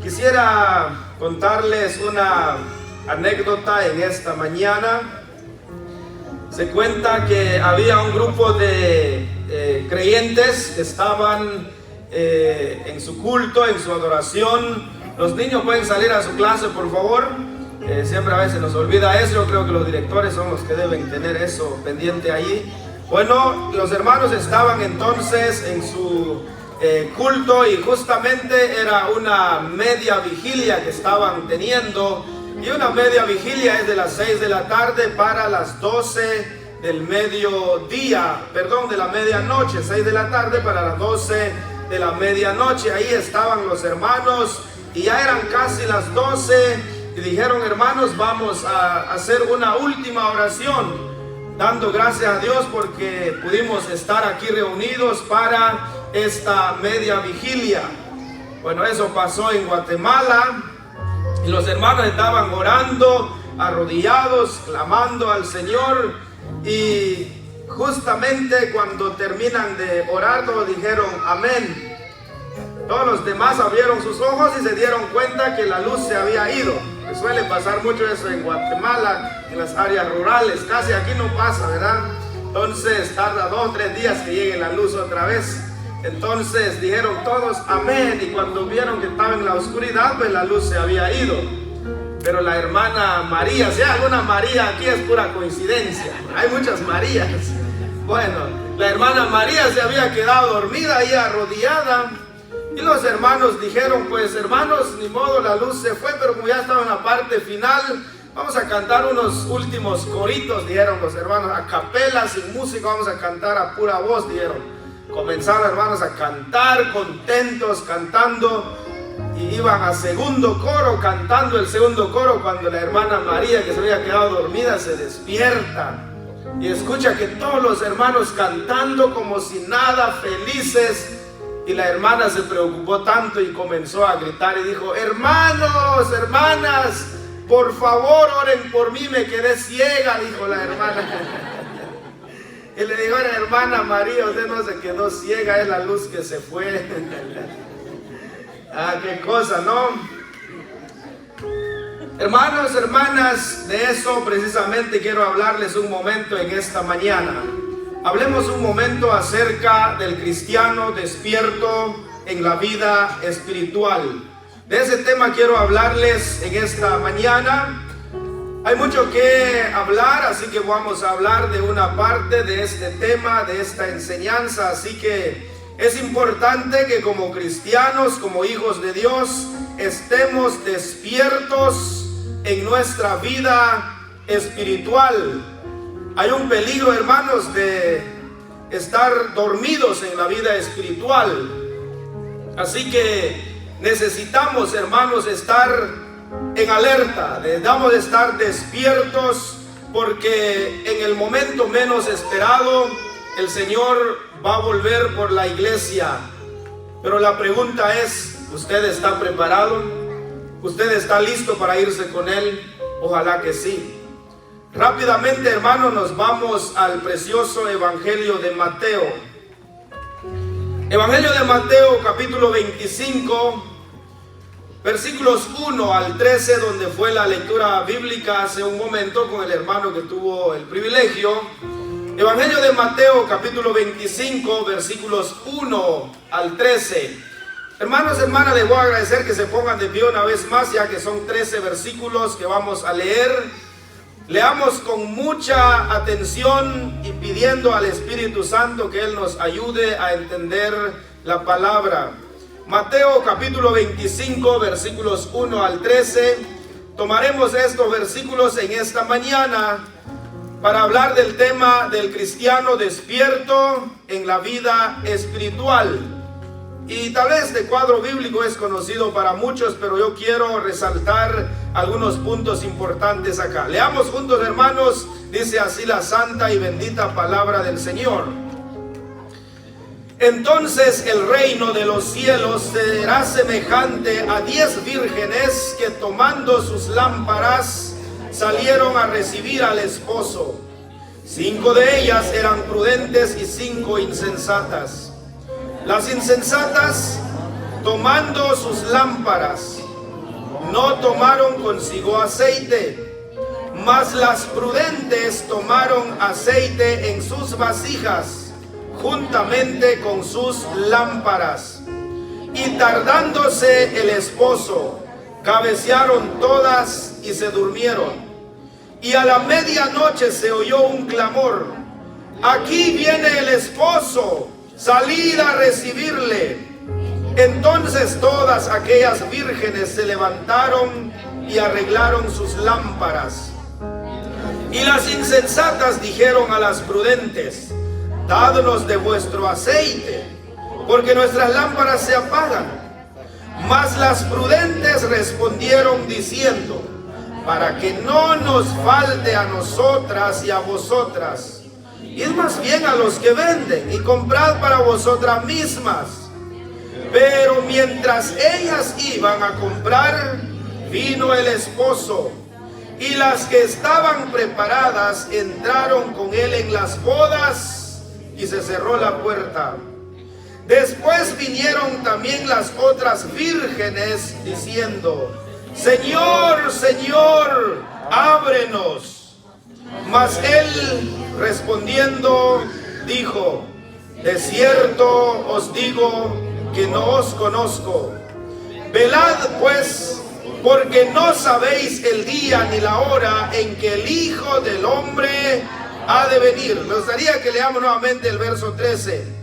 Quisiera contarles una anécdota en esta mañana. Se cuenta que había un grupo de creyentes que estaban en su culto, en su adoración. Los niños pueden salir a su clase, por favor. Siempre a veces nos olvida eso. Yo creo que los directores son los que deben tener eso pendiente allí. Bueno, los hermanos estaban entonces en su culto y justamente era una media vigilia que estaban teniendo. Y una media vigilia es de las 6 de la tarde para las 12 del mediodía, perdón, de la medianoche, 6 de la tarde para las 12 de la medianoche. Ahí estaban los hermanos y ya eran casi las 12 y dijeron: hermanos, vamos a hacer una última oración, dando gracias a Dios porque pudimos estar aquí reunidos para esta media vigilia. Bueno, eso pasó en Guatemala y los hermanos estaban orando, arrodillados, clamando al Señor, y justamente cuando terminan de orar todos dijeron amén. Todos los demás abrieron sus ojos y se dieron cuenta que la luz se había ido. Suele pasar mucho eso en Guatemala, en las áreas rurales. Casi aquí no pasa, ¿verdad? Entonces tarda 2 o 3 días que llegue la luz otra vez. Entonces dijeron todos amén, y cuando vieron que estaba en la oscuridad, pues la luz se había ido. Pero la hermana María, si hay alguna María aquí es pura coincidencia, hay muchas Marías. Bueno, la hermana María se había quedado dormida ahí arrodillada, y los hermanos dijeron: pues hermanos, ni modo, la luz se fue, pero como ya estaba en la parte final, vamos a cantar unos últimos coritos, dijeron los hermanos, a capela, sin música, vamos a cantar a pura voz, dijeron. Comenzaron, hermanos, a cantar, contentos, cantando, y iban a segundo coro, cantando el segundo coro, cuando la hermana María, que se había quedado dormida, se despierta y escucha que todos los hermanos cantando como si nada, felices. Y la hermana se preocupó tanto y comenzó a gritar y dijo: hermanos, hermanas, por favor oren por mí, me quedé ciega, dijo la hermana. Y le dijo: hermana María, usted no se quedó ciega, es la luz que se fue. Ah, qué cosa, ¿no? Hermanos, hermanas, de eso precisamente quiero hablarles un momento en esta mañana. Hablemos un momento acerca del cristiano despierto en la vida espiritual. De ese tema quiero hablarles en esta mañana. Hay mucho que hablar, así que vamos a hablar de una parte de este tema, de esta enseñanza. Así que es importante que como cristianos, como hijos de Dios, estemos despiertos en nuestra vida espiritual. Hay un peligro, hermanos, de estar dormidos en la vida espiritual. Así que necesitamos, hermanos, estar en alerta, necesitamos estar despiertos, porque en el momento menos esperado el Señor va a volver por la iglesia. Pero la pregunta es: ¿usted está preparado? ¿Usted está listo para irse con Él? Ojalá que sí. Rápidamente, hermanos, nos vamos al precioso Evangelio de Mateo. Evangelio de Mateo, capítulo 25, versículos 1 al 13, donde fue la lectura bíblica hace un momento con el hermano que tuvo el privilegio. Evangelio de Mateo, capítulo 25, versículos 1 al 13. Hermanos, hermanas, les voy a agradecer que se pongan de pie una vez más, ya que son 13 versículos que vamos a leer. Leamos con mucha atención y pidiendo al Espíritu Santo que Él nos ayude a entender la palabra. Mateo capítulo 25, versículos 1 al 13. Tomaremos estos versículos en esta mañana para hablar del tema del cristiano despierto en la vida espiritual. Y tal vez este cuadro bíblico es conocido para muchos, pero yo quiero resaltar algunos puntos importantes acá. Leamos juntos, hermanos. Dice así la santa y bendita palabra del Señor. Entonces el reino de los cielos será semejante a 10 vírgenes que, tomando sus lámparas, salieron a recibir al esposo. 5 de ellas eran prudentes y 5 insensatas. Las insensatas, tomando sus lámparas, no tomaron consigo aceite, mas las prudentes tomaron aceite en sus vasijas, juntamente con sus lámparas. Y tardándose el esposo, cabecearon todas y se durmieron. Y a la medianoche se oyó un clamor: aquí viene el esposo, salid a recibirle. Entonces todas aquellas vírgenes se levantaron y arreglaron sus lámparas. Y las insensatas dijeron a las prudentes: dadnos de vuestro aceite, porque nuestras lámparas se apagan. Mas las prudentes respondieron diciendo: para que no nos falte a nosotras y a vosotras, id más bien a los que venden y comprad para vosotras mismas. Pero mientras ellas iban a comprar, vino el esposo, y las que estaban preparadas entraron con él en las bodas, y se cerró la puerta. Después vinieron también las otras vírgenes diciendo: Señor, Señor, ábrenos. Mas él respondiendo dijo: de cierto os digo que no os conozco. Velad pues, porque no sabéis el día ni la hora en que el Hijo del Hombre ha de venir. Me gustaría que leamos nuevamente el verso 13.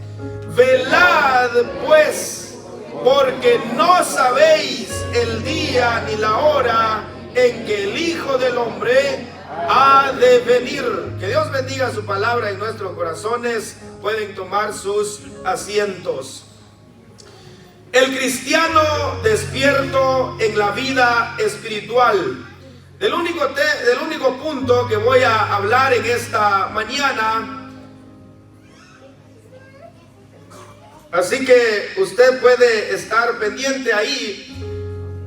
Velad pues, porque no sabéis el día ni la hora en que el Hijo del Hombre ha de venir. Que Dios bendiga su palabra en nuestros corazones. Pueden tomar sus asientos. El cristiano despierto en la vida espiritual. Del único punto que voy a hablar en esta mañana. Así que usted puede estar pendiente ahí.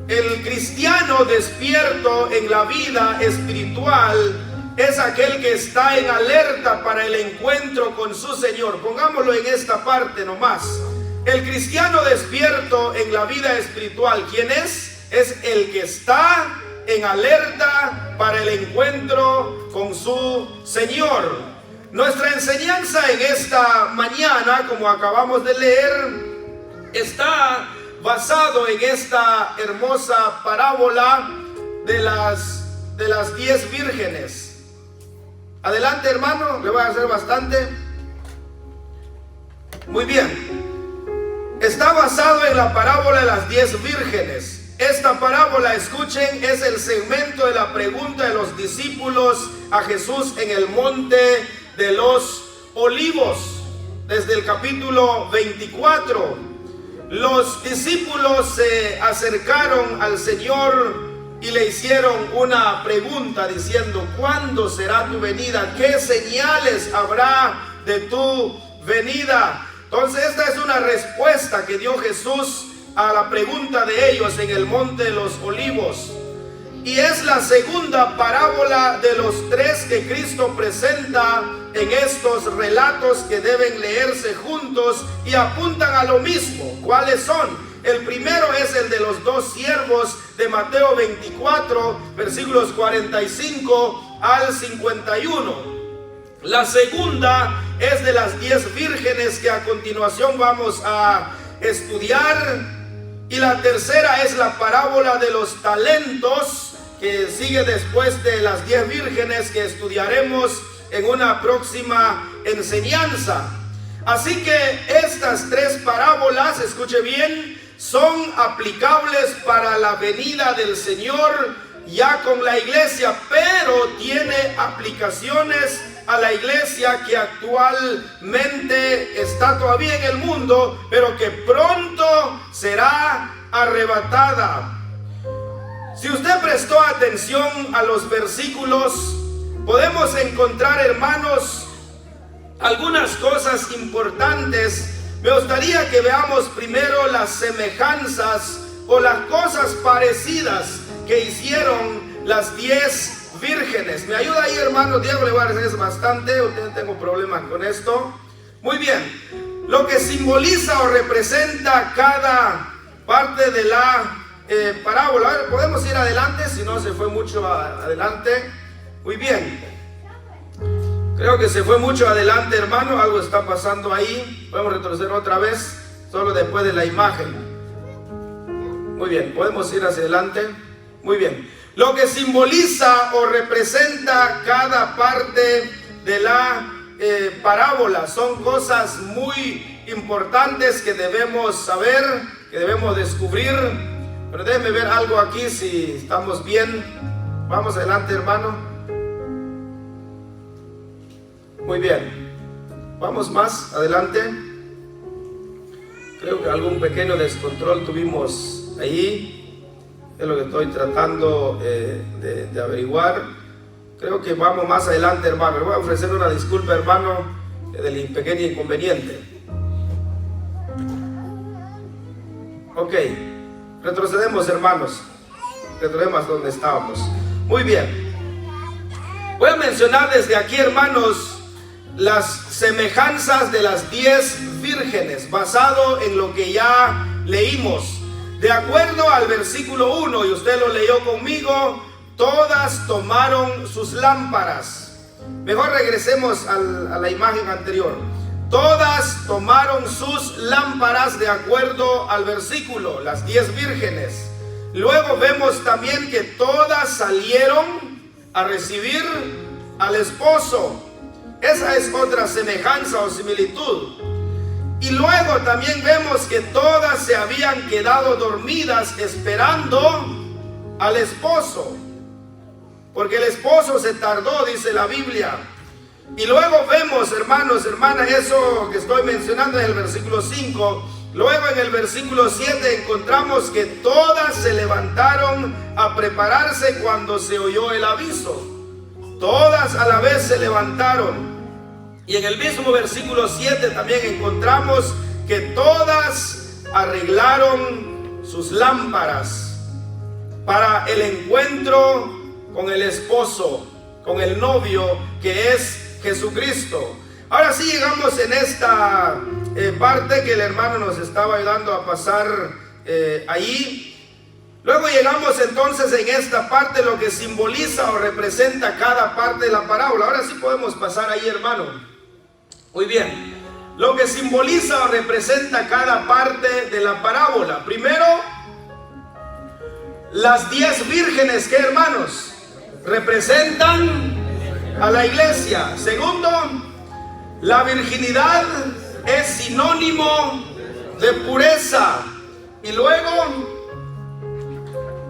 El cristiano despierto en la vida espiritual es aquel que está en alerta para el encuentro con su Señor. Pongámoslo en esta parte nomás. El cristiano despierto en la vida espiritual, ¿quién es? Es el que está en alerta para el encuentro con su Señor. Nuestra enseñanza en esta mañana, como acabamos de leer, está basado en esta hermosa parábola de las 10 vírgenes. Adelante, hermano, le voy a hacer bastante. Muy bien. Está basado en la parábola de las 10 vírgenes. Esta parábola, escuchen, es el segmento de la pregunta de los discípulos a Jesús en el monte de los Olivos. Desde el capítulo 24, los discípulos se acercaron al Señor y le hicieron una pregunta diciendo: ¿cuándo será tu venida? ¿Qué señales habrá de tu venida? Entonces esta es una respuesta que dio Jesús a la pregunta de ellos en el monte de los Olivos. Y es la segunda parábola de los 3 que Cristo presenta en estos relatos que deben leerse juntos y apuntan a lo mismo. ¿Cuáles son? El primero es el de los 2 siervos de Mateo 24, versículos 45 al 51. La segunda es de las 10 vírgenes que a continuación vamos a estudiar. Y la tercera es la parábola de los talentos, que sigue después de las 10 vírgenes, que estudiaremos en una próxima enseñanza. Así que estas 3 parábolas, escuche bien, son aplicables para la venida del Señor ya con la iglesia, pero tiene aplicaciones a la iglesia que actualmente está todavía en el mundo, pero que pronto será arrebatada. Si usted prestó atención a los versículos, podemos encontrar, hermanos, algunas cosas importantes. Me gustaría que veamos primero las semejanzas o las cosas parecidas que hicieron las 10 vírgenes. ¿Me ayuda ahí, hermano Diego? Le voy a decir bastante, no tengo problemas con esto. Muy bien. Lo que simboliza o representa cada parte de la parábola. A ver, podemos ir adelante, si no se fue mucho adelante. Muy bien. Creo que se fue mucho adelante, hermano. Algo está pasando ahí. Podemos retroceder otra vez, solo después de la imagen. Muy bien, podemos ir hacia adelante. Muy bien. Lo que simboliza o representa cada parte de la parábola son cosas muy importantes que debemos saber, que debemos descubrir. Pero déjenme ver algo aquí, si estamos bien. Vamos adelante, hermano. Muy bien. Vamos más adelante. Creo que algún pequeño descontrol tuvimos ahí. Es lo que estoy tratando de averiguar. Creo que vamos más adelante, hermano. Le voy a ofrecer una disculpa, hermano, del pequeño inconveniente. Ok, retrocedemos, hermanos. Retrocedemos donde estábamos. Muy bien. Voy a mencionar desde aquí, hermanos, las semejanzas de las 10 vírgenes, basado en lo que ya leímos. De acuerdo al versículo 1, y usted lo leyó conmigo, todas tomaron sus lámparas. Mejor regresemos a la imagen anterior. Todas tomaron sus lámparas de acuerdo al versículo, las 10 vírgenes. Luego vemos también que todas salieron a recibir al esposo. Esa es otra semejanza o similitud. Y luego también vemos que todas se habían quedado dormidas esperando al esposo, porque el esposo se tardó, dice la Biblia. Y luego vemos, hermanos, hermanas, eso que estoy mencionando en el versículo 5. Luego en el versículo 7 encontramos que todas se levantaron a prepararse cuando se oyó el aviso. Todas a la vez se levantaron. Y en el mismo versículo 7 también encontramos que todas arreglaron sus lámparas para el encuentro con el esposo, con el novio, que es Jesucristo. Ahora sí llegamos en esta parte que el hermano nos estaba ayudando a pasar ahí. Luego llegamos entonces en esta parte, lo que simboliza o representa cada parte de la parábola. Ahora sí podemos pasar ahí, hermano. Muy bien, lo que simboliza o representa cada parte de la parábola. Primero, las 10 vírgenes, ¿qué, hermanos? Representan a la iglesia. Segundo, la virginidad es sinónimo de pureza. Y luego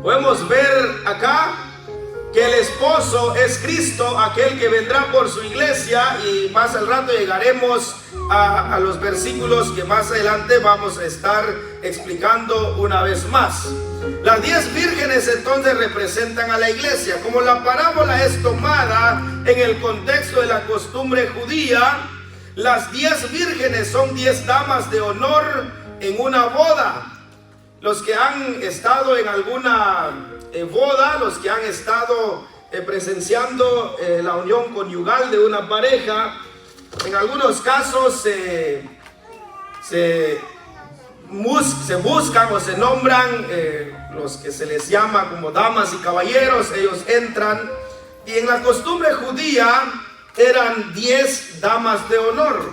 podemos ver acá que el esposo es Cristo, aquel que vendrá por su iglesia, y más al rato llegaremos a los versículos que más adelante vamos a estar explicando una vez más. Las 10 vírgenes entonces representan a la iglesia. Como la parábola es tomada en el contexto de la costumbre judía, las 10 vírgenes son 10 damas de honor en una boda. Los que han estado en alguna boda, los que han estado presenciando la unión conyugal de una pareja, en algunos casos se buscan o se nombran los que se les llama como damas y caballeros. Ellos entran, y en la costumbre judía eran 10 damas de honor.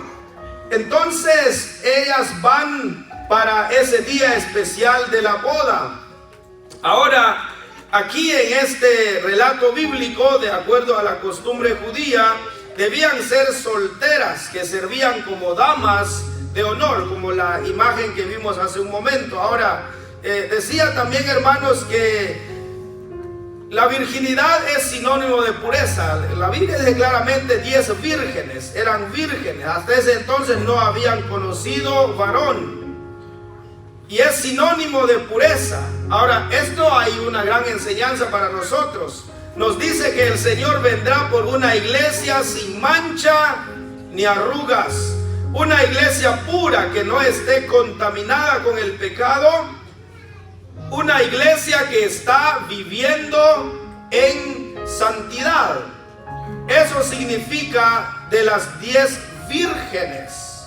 Entonces ellas van para ese día especial de la boda. Ahora, aquí en este relato bíblico, de acuerdo a la costumbre judía, debían ser solteras, que servían como damas de honor, como la imagen que vimos hace un momento. Ahora, decía también, hermanos, que la virginidad es sinónimo de pureza. La Biblia dice claramente 10 vírgenes, eran vírgenes. Hasta ese entonces no habían conocido varón. Y es sinónimo de pureza. Ahora, esto hay una gran enseñanza para nosotros. Nos dice que el Señor vendrá por una iglesia sin mancha ni arrugas. Una iglesia pura, que no esté contaminada con el pecado. Una iglesia que está viviendo en santidad. Eso significa de las 10 vírgenes.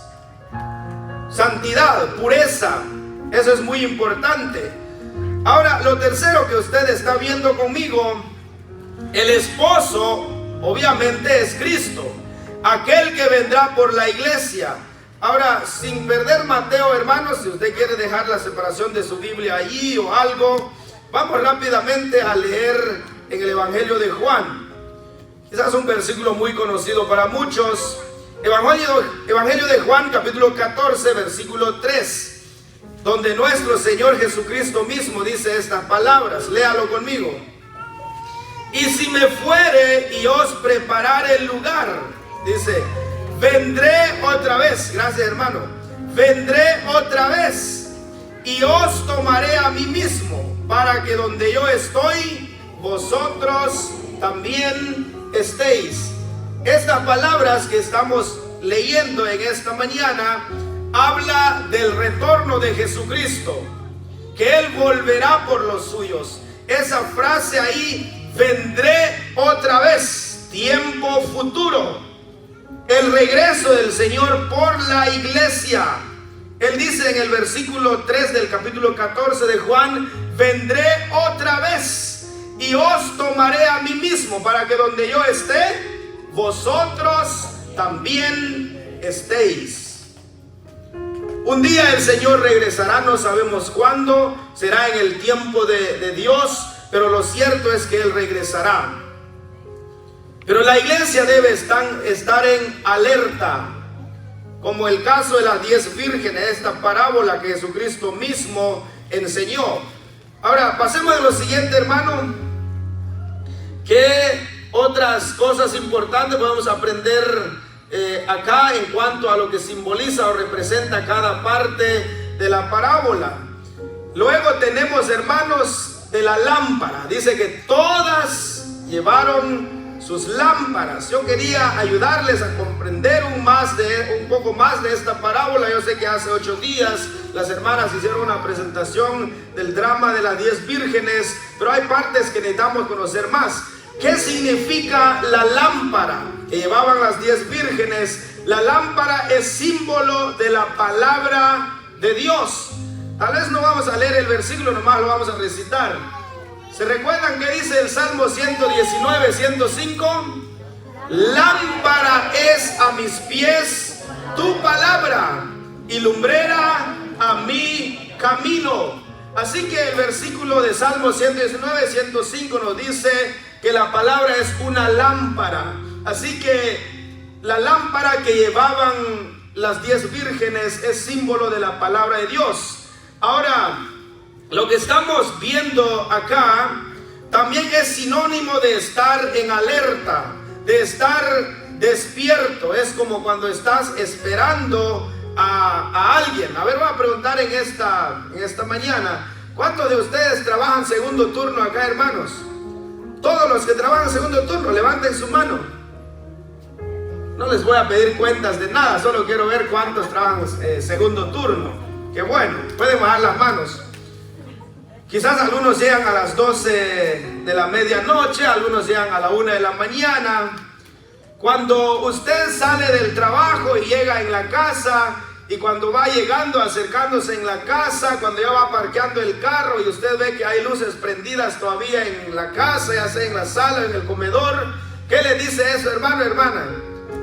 Santidad, pureza. Eso es muy importante. Ahora, lo tercero que usted está viendo conmigo, el esposo obviamente es Cristo, aquel que vendrá por la iglesia. Ahora, sin perder Mateo, hermanos, si usted quiere dejar la separación de su Biblia allí o algo, vamos rápidamente a leer en el Evangelio de Juan. Quizás un versículo muy conocido para muchos. Evangelio de Juan, capítulo 14, versículo 3. Donde nuestro Señor Jesucristo mismo dice estas palabras. Léalo conmigo. Y si me fuere y os preparare el lugar, dice, vendré otra vez. Gracias, hermano. Vendré otra vez y os tomaré a mí mismo, para que donde yo estoy, vosotros también estéis. Estas palabras que estamos leyendo en esta mañana habla del retorno de Jesucristo, que Él volverá por los suyos. Esa frase ahí, vendré otra vez, tiempo futuro, el regreso del Señor por la iglesia. Él dice en el versículo 3 del capítulo 14 de Juan, vendré otra vez y os tomaré a mí mismo, para que donde yo esté, vosotros también estéis. Un día el Señor regresará, no sabemos cuándo, será en el tiempo de Dios, pero lo cierto es que Él regresará. Pero la iglesia debe estar en alerta, como el caso de las 10 vírgenes, esta parábola que Jesucristo mismo enseñó. Ahora, pasemos a lo siguiente, hermano. ¿Qué otras cosas importantes podemos aprender acá en cuanto a lo que simboliza o representa cada parte de la parábola? Luego tenemos, hermanos, de la lámpara. Dice que todas llevaron sus lámparas. Yo quería ayudarles a comprender un poco más de esta parábola. Yo sé que hace 8 días las hermanas hicieron una presentación del drama de las 10 vírgenes, pero hay partes que necesitamos conocer más. ¿Qué significa la lámpara que llevaban las 10 vírgenes? La lámpara es símbolo de la palabra de Dios. Tal vez no vamos a leer el versículo, nomás lo vamos a recitar. ¿Se recuerdan qué dice el Salmo 119, 105? Lámpara es a mis pies tu palabra y lumbrera a mi camino. Así que el versículo de Salmo 119, 105 nos dice que la palabra es una lámpara. Así que la lámpara que llevaban las 10 vírgenes es símbolo de la palabra de Dios. Ahora, lo que estamos viendo acá también es sinónimo de estar en alerta, de estar despierto. Es como cuando estás esperando a alguien. A ver, voy a preguntar en esta mañana, ¿cuántos de ustedes trabajan segundo turno acá, hermanos? Todos los que trabajan segundo turno, levanten su mano. No les voy a pedir cuentas de nada, solo quiero ver cuántos trabajan segundo turno. Qué bueno, pueden bajar las manos. Quizás algunos llegan a las 12 de la medianoche, algunos llegan a la 1 de la mañana. Cuando usted sale del trabajo y llega en la casa, y cuando va llegando, acercándose en la casa, cuando ya va parqueando el carro y usted ve que hay luces prendidas todavía en la casa, ya sea en la sala, en el comedor, ¿qué le dice eso, hermano, hermana?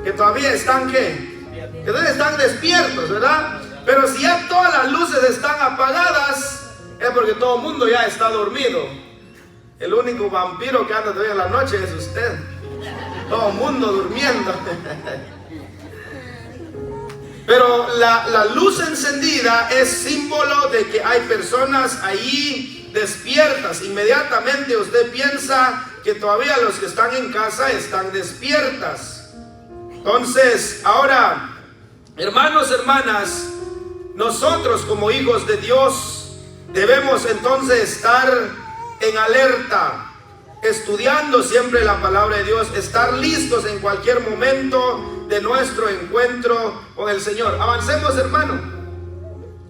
Que todavía están, ¿qué? Que todavía están despiertos, ¿verdad? Pero si ya todas las luces están apagadas, es porque todo el mundo ya está dormido. El único vampiro que anda todavía en la noche es usted. Todo el mundo durmiendo. Pero la luz encendida es símbolo de que hay personas ahí despiertas. Inmediatamente usted piensa que todavía los que están en casa están despiertas. Entonces, ahora, hermanos, hermanas, nosotros como hijos de Dios debemos entonces estar en alerta, estudiando siempre la palabra de Dios, estar listos en cualquier momento de nuestro encuentro con el Señor. Avancemos, hermano,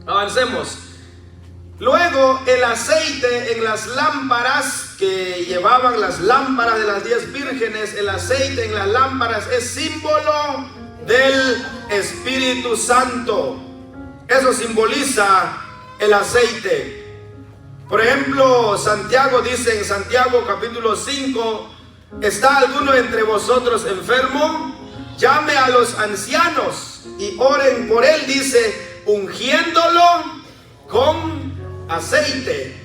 avancemos. Luego, el aceite en las lámparas que llevaban las lámparas de las 10 vírgenes, el aceite en las lámparas es símbolo del Espíritu Santo. Eso simboliza el aceite. Por ejemplo, Santiago dice en Santiago capítulo 5, ¿está alguno entre vosotros enfermo? Llame a los ancianos y oren por él, dice, ungiéndolo con aceite.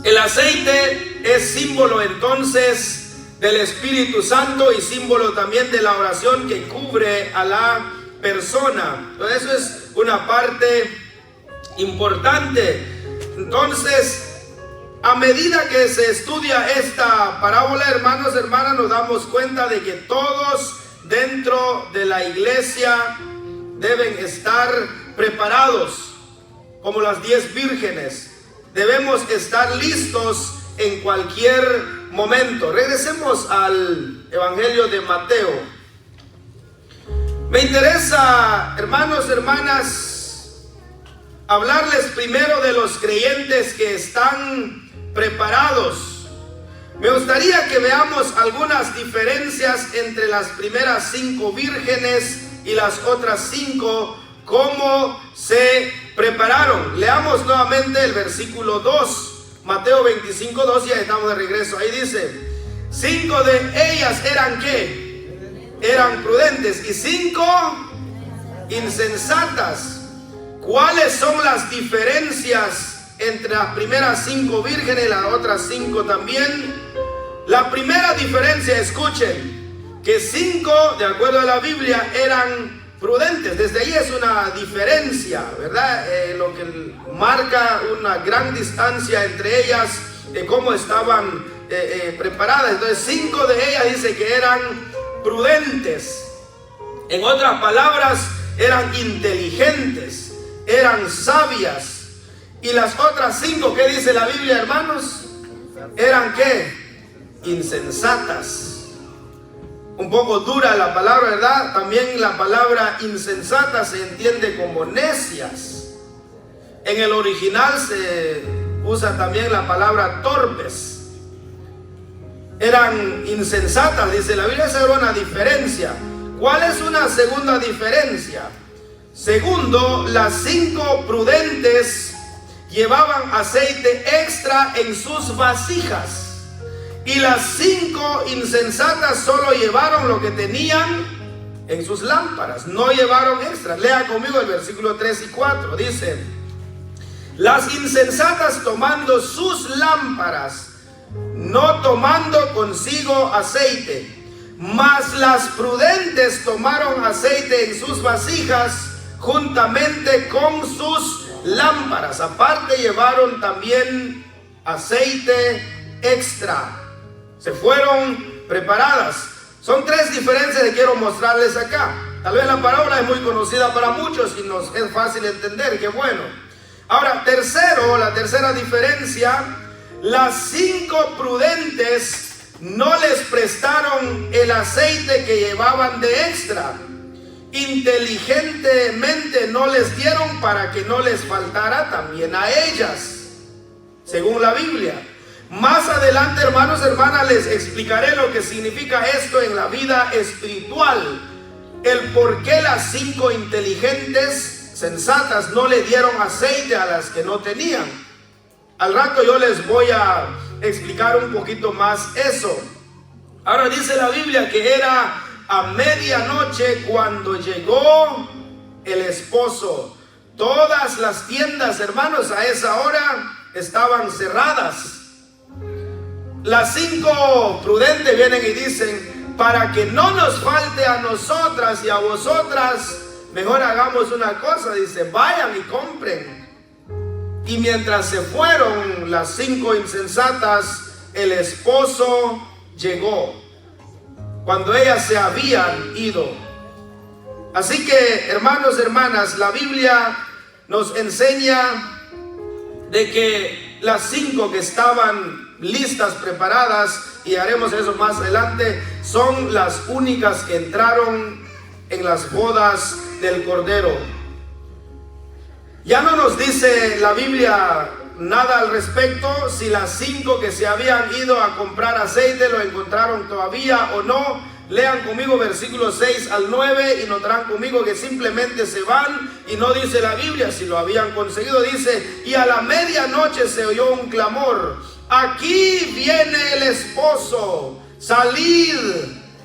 El aceite es símbolo entonces del Espíritu Santo y símbolo también de la oración que cubre a la persona. Entonces eso es una parte importante. Entonces, a medida que se estudia esta parábola, hermanos, hermanas, nos damos cuenta de que todos dentro de la iglesia deben estar preparados, como las 10 vírgenes. Debemos estar listos en cualquier momento. Regresemos al Evangelio de Mateo. Me interesa, hermanos, hermanas, hablarles primero de los creyentes que están preparados. Me gustaría que veamos algunas diferencias entre las primeras 5 vírgenes y las otras 5, cómo se prepararon. Leamos nuevamente el versículo 2, Mateo 25, 2, ya estamos de regreso. Ahí dice, 5 de ellas eran ¿qué? Eran prudentes y 5 insensatas. ¿Cuáles son las diferencias entre las primeras 5 vírgenes y las otras 5 también? La primera diferencia, escuchen, que 5, de acuerdo a la Biblia, eran prudentes. Desde ahí es una diferencia, ¿verdad? Lo que marca una gran distancia entre ellas, de cómo estaban preparadas. Entonces 5 de ellas dice que eran prudentes. En otras palabras, eran inteligentes, eran sabias. Y las otras 5, ¿qué dice la Biblia, hermanos? ¿Eran qué? Insensatas. Un poco dura la palabra, ¿verdad? También la palabra insensata se entiende como necias. En el original se usa también la palabra torpes. Eran insensatas, dice la Biblia. Esa era una diferencia. ¿Cuál es una segunda diferencia? Segundo, las 5 prudentes llevaban aceite extra en sus vasijas. Y las 5 insensatas solo llevaron lo que tenían en sus lámparas. No llevaron extra. Lea conmigo el versículo 3 y 4. Dice, las insensatas tomando sus lámparas, no tomando consigo aceite. Mas las prudentes tomaron aceite en sus vasijas juntamente con sus lámparas. Aparte llevaron también aceite extra. Se fueron preparadas. Son 3 diferencias que quiero mostrarles acá. Tal vez la parábola es muy conocida para muchos y nos es fácil entender. Qué bueno. Ahora, la tercera diferencia, las 5 prudentes no les prestaron el aceite que llevaban de extra. Inteligentemente no les dieron para que no les faltara también a ellas, según la Biblia. Más adelante, hermanos, hermanas, les explicaré lo que significa esto en la vida espiritual. El por qué las 5 inteligentes, sensatas, no le dieron aceite a las que no tenían. Al rato yo les voy a explicar un poquito más eso. Ahora dice la Biblia que era a medianoche cuando llegó el esposo. Todas las tiendas, hermanos, a esa hora estaban cerradas. Las 5 prudentes vienen y dicen, para que no nos falte a nosotras y a vosotras, mejor hagamos una cosa. Dice, vayan y compren. Y mientras se fueron las 5 insensatas, el esposo llegó, cuando ellas se habían ido. Así que, hermanos, hermanas, la Biblia nos enseña de que las 5 que estaban listas, preparadas, y haremos eso más adelante, son las únicas que entraron en las bodas del Cordero. Ya no nos dice la Biblia nada al respecto si las 5 que se habían ido a comprar aceite lo encontraron todavía o no. Lean conmigo versículos 6 al 9 y notarán conmigo que simplemente se van, y no dice la Biblia si lo habían conseguido. Dice: y a la medianoche se oyó un clamor: aquí viene el esposo, salid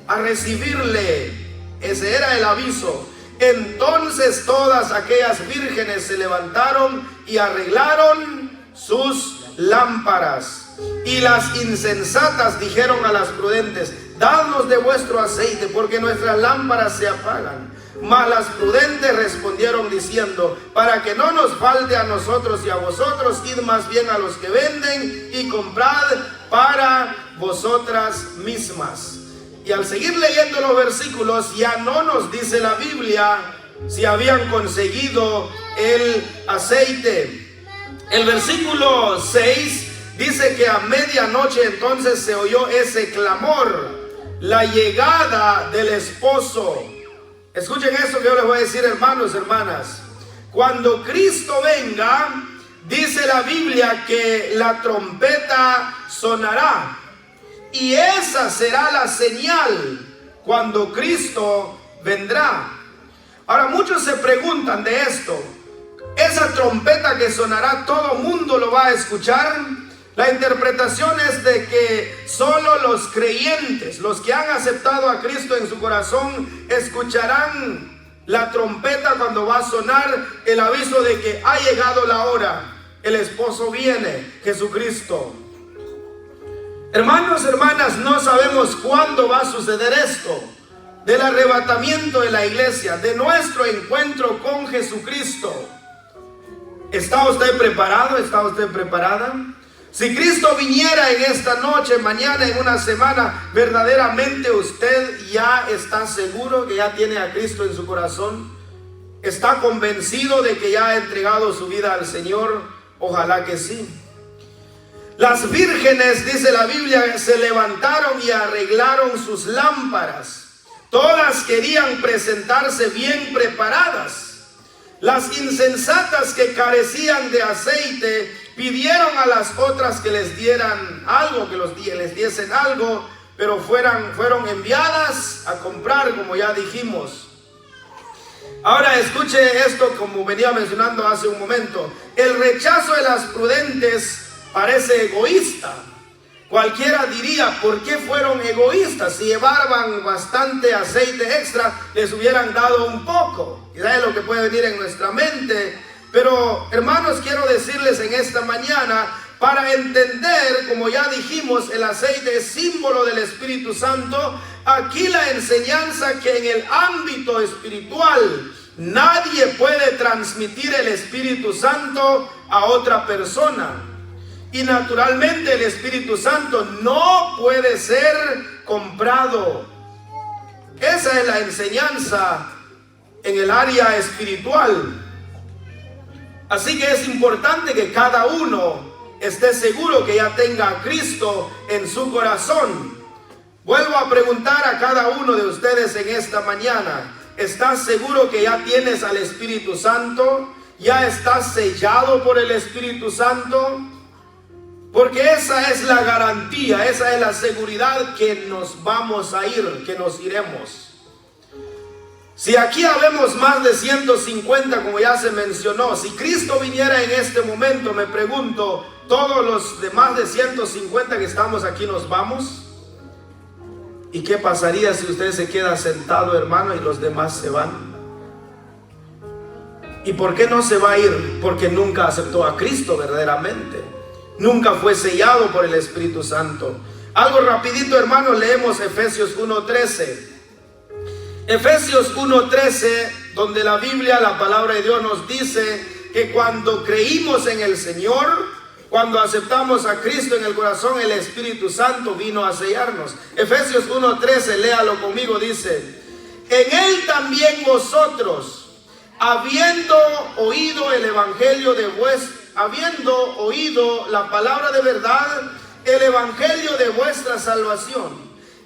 a recibirle. Ese era el aviso. Entonces todas aquellas vírgenes se levantaron y arreglaron sus lámparas. Y las insensatas dijeron a las prudentes: dadnos de vuestro aceite, porque nuestras lámparas se apagan. Mas las prudentes respondieron diciendo: para que no nos falte a nosotros y a vosotros, id más bien a los que venden y comprad para vosotras mismas. Y al seguir leyendo los versículos, ya no nos dice la Biblia si habían conseguido el aceite. El versículo 6 dice que a medianoche entonces se oyó ese clamor, la llegada del esposo. Escuchen esto que yo les voy a decir, hermanos, hermanas. Cuando Cristo venga, dice la Biblia que la trompeta sonará. Y esa será la señal cuando Cristo vendrá. Ahora, muchos se preguntan de esto: esa trompeta que sonará, ¿todo mundo lo va a escuchar? La interpretación es de que solo los creyentes, los que han aceptado a Cristo en su corazón, escucharán la trompeta cuando va a sonar el aviso de que ha llegado la hora, el esposo viene, Jesucristo. Hermanos, hermanas, no sabemos cuándo va a suceder esto, del arrebatamiento de la iglesia, de nuestro encuentro con Jesucristo. ¿Está usted preparado? ¿Está usted preparada? Si Cristo viniera en esta noche, mañana, en una semana, ¿verdaderamente usted ya está seguro que ya tiene a Cristo en su corazón? ¿Está convencido de que ya ha entregado su vida al Señor? Ojalá que sí. Las vírgenes, dice la Biblia, se levantaron y arreglaron sus lámparas. Todas querían presentarse bien preparadas. Las insensatas, que carecían de aceite, pidieron a las otras que les dieran algo, que les diesen algo, pero fueron enviadas a comprar, como ya dijimos. Ahora escuche esto, como venía mencionando hace un momento. El rechazo de las prudentes parece egoísta. Cualquiera diría: ¿por qué fueron egoístas? Si llevaban bastante aceite extra, les hubieran dado un poco. Y es lo que puede venir en nuestra mente. Pero, hermanos, quiero decirles en esta mañana, para entender, como ya dijimos, el aceite es símbolo del Espíritu Santo. Aquí la enseñanza que en el ámbito espiritual nadie puede transmitir el Espíritu Santo a otra persona. Y naturalmente el Espíritu Santo no puede ser comprado. Esa es la enseñanza en el área espiritual. Así que es importante que cada uno esté seguro que ya tenga a Cristo en su corazón. Vuelvo a preguntar a cada uno de ustedes en esta mañana: ¿estás seguro que ya tienes al Espíritu Santo? ¿Ya estás sellado por el Espíritu Santo? Porque esa es la garantía, esa es la seguridad que nos vamos a ir, que nos iremos. Si aquí habemos más de 150, como ya se mencionó, si Cristo viniera en este momento, me pregunto, ¿todos los demás de 150 que estamos aquí nos vamos? ¿Y qué pasaría si usted se queda sentado, hermano, y los demás se van? ¿Y por qué no se va a ir? Porque nunca aceptó a Cristo verdaderamente. Nunca fue sellado por el Espíritu Santo. Algo rapidito, hermanos, leemos Efesios 1:13. Efesios 1:13, donde la Biblia, la palabra de Dios nos dice que cuando creímos en el Señor, cuando aceptamos a Cristo en el corazón, el Espíritu Santo vino a sellarnos. Efesios 1:13, léalo conmigo, dice: en Él también vosotros, habiendo oído el evangelio habiendo oído la palabra de verdad, el evangelio de vuestra salvación,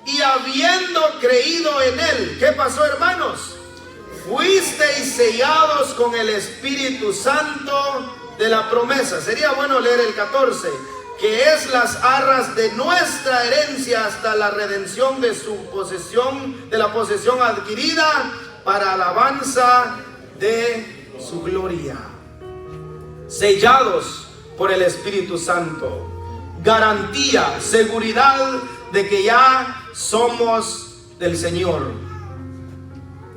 y habiendo creído en él, ¿qué pasó, hermanos? Fuisteis sellados con el Espíritu Santo de la promesa. Sería bueno leer el 14. que es las arras de nuestra herencia hasta la redención de su posesión, de la posesión adquirida para alabanza de su gloria. Sellados por el Espíritu Santo. Garantía, seguridad de que ya somos del Señor.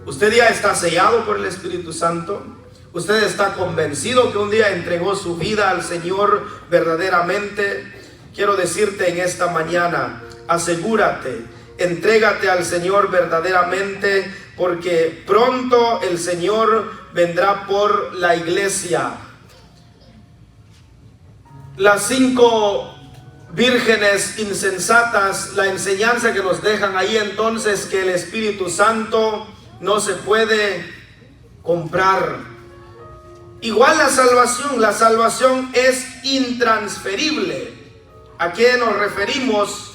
¿Usted ya está sellado por el Espíritu Santo? ¿Usted está convencido que un día entregó su vida al Señor verdaderamente? Quiero decirte en esta mañana, asegúrate, entrégate al Señor verdaderamente, porque pronto el Señor vendrá por la iglesia. Las 5 vírgenes insensatas, la enseñanza que nos dejan ahí entonces, que el Espíritu Santo no se puede comprar. Igual la salvación es intransferible. ¿A qué nos referimos?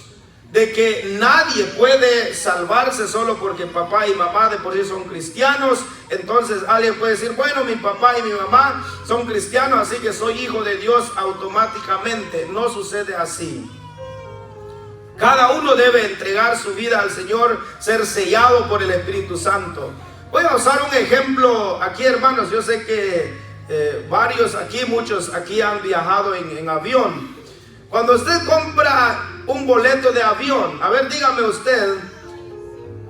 De que nadie puede salvarse solo porque papá y mamá de por sí son cristianos. Entonces alguien puede decir, bueno, mi papá y mi mamá son cristianos, así que soy hijo de Dios automáticamente. No sucede así. Cada uno debe entregar su vida al Señor, ser sellado por el Espíritu Santo. Voy a usar un ejemplo aquí, hermanos. Yo sé que muchos aquí han viajado en avión. Cuando usted compra un boleto de avión, a ver, dígame usted,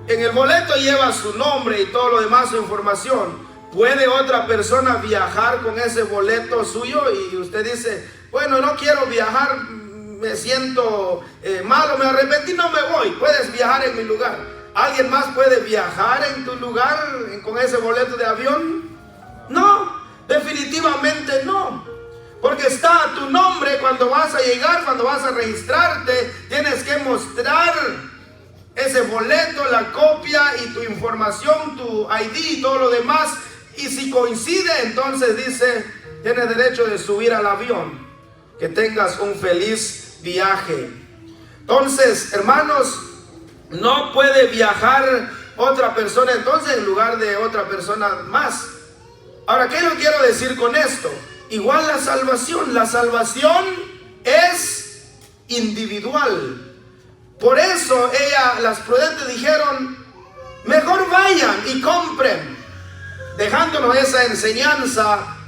en el boleto lleva su nombre y todo lo demás, su información. ¿Puede otra persona viajar con ese boleto suyo? Y usted dice, bueno, no quiero viajar, me siento malo, me arrepentí, no me voy. Puedes viajar en mi lugar. ¿Alguien más puede viajar en tu lugar con ese boleto de avión? No, definitivamente no. Porque está tu nombre cuando vas a llegar, cuando vas a registrarte, tienes que mostrar ese boleto, la copia y tu información, tu ID y todo lo demás. Y si coincide, entonces dice, tienes derecho de subir al avión. Que tengas un feliz viaje. Entonces, hermanos, no puede viajar otra persona entonces en lugar de otra persona más. Ahora, ¿qué le quiero decir con esto? Igual la salvación es individual. Por eso las prudentes dijeron, mejor vayan y compren, dejándonos esa enseñanza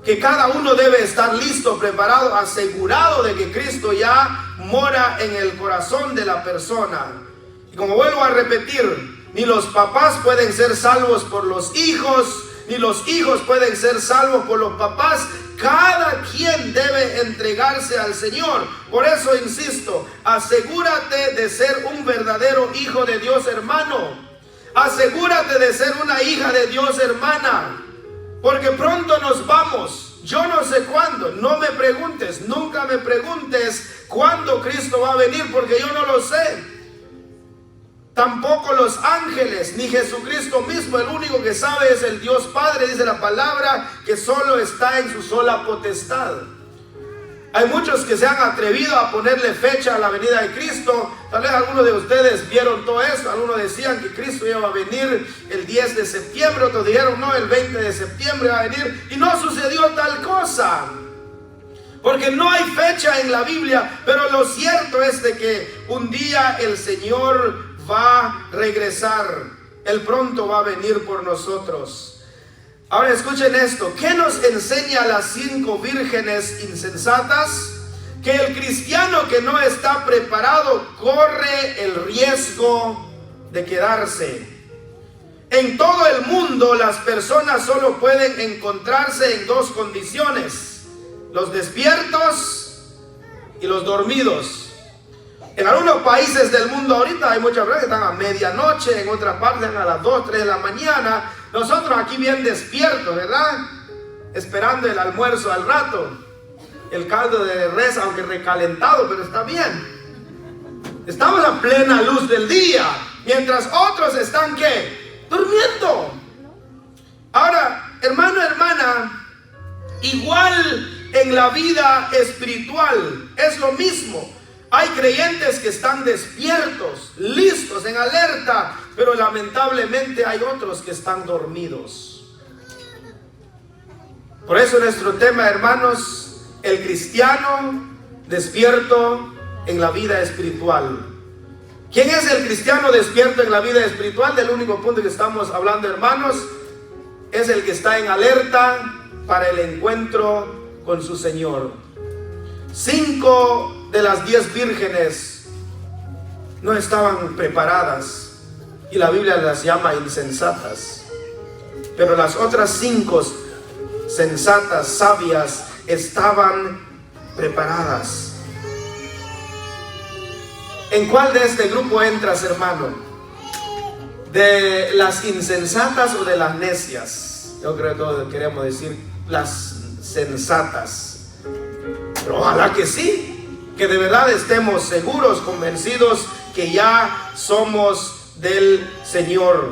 que cada uno debe estar listo, preparado, asegurado de que Cristo ya mora en el corazón de la persona. Y como vuelvo a repetir, ni los papás pueden ser salvos por los hijos, ni los hijos pueden ser salvos por los papás. Cada quien debe entregarse al Señor. Por eso insisto, asegúrate de ser un verdadero hijo de Dios, hermano. Asegúrate de ser una hija de Dios, hermana. Porque pronto nos vamos. Yo no sé cuándo. No me preguntes, nunca me preguntes cuándo Cristo va a venir, porque yo no lo sé. Tampoco los ángeles, ni Jesucristo mismo. El único que sabe es el Dios Padre. Dice la palabra que solo está en su sola potestad. Hay muchos que se han atrevido a ponerle fecha a la venida de Cristo. Tal vez algunos de ustedes vieron todo esto. Algunos decían que Cristo iba a venir el 10 de septiembre. Otros dijeron, no, el 20 de septiembre va a venir. Y no sucedió tal cosa. Porque no hay fecha en la Biblia. Pero lo cierto es de que un día el Señor va a regresar. Él pronto va a venir por nosotros. Ahora escuchen esto. ¿Qué nos enseña las 5 vírgenes insensatas? Que el cristiano que no está preparado corre el riesgo de quedarse. En todo el mundo las personas solo pueden encontrarse en 2 condiciones: los despiertos y los dormidos. En algunos países del mundo ahorita hay muchas personas que están a medianoche, en otras partes a las 2, 3 de la mañana. Nosotros aquí bien despiertos, ¿verdad? Esperando el almuerzo al rato. El caldo de res, aunque recalentado, pero está bien. Estamos a plena luz del día, mientras otros están, ¿qué? Durmiendo. Ahora, hermano, hermana, igual en la vida espiritual es lo mismo. Hay creyentes que están despiertos, listos, en alerta, pero lamentablemente hay otros que están dormidos. Por eso nuestro tema, hermanos, el cristiano despierto en la vida espiritual. ¿Quién es el cristiano despierto en la vida espiritual? Del único punto que estamos hablando, hermanos, es el que está en alerta para el encuentro con su Señor. 5 de las 10 vírgenes no estaban preparadas y la Biblia las llama insensatas, pero las otras 5 sensatas, sabias, estaban preparadas. ¿En cuál de este grupo entras, hermano? ¿De las insensatas o de las necias? Yo creo que todos queremos decir las sensatas, pero ojalá que sí, que de verdad estemos seguros, convencidos que ya somos del Señor.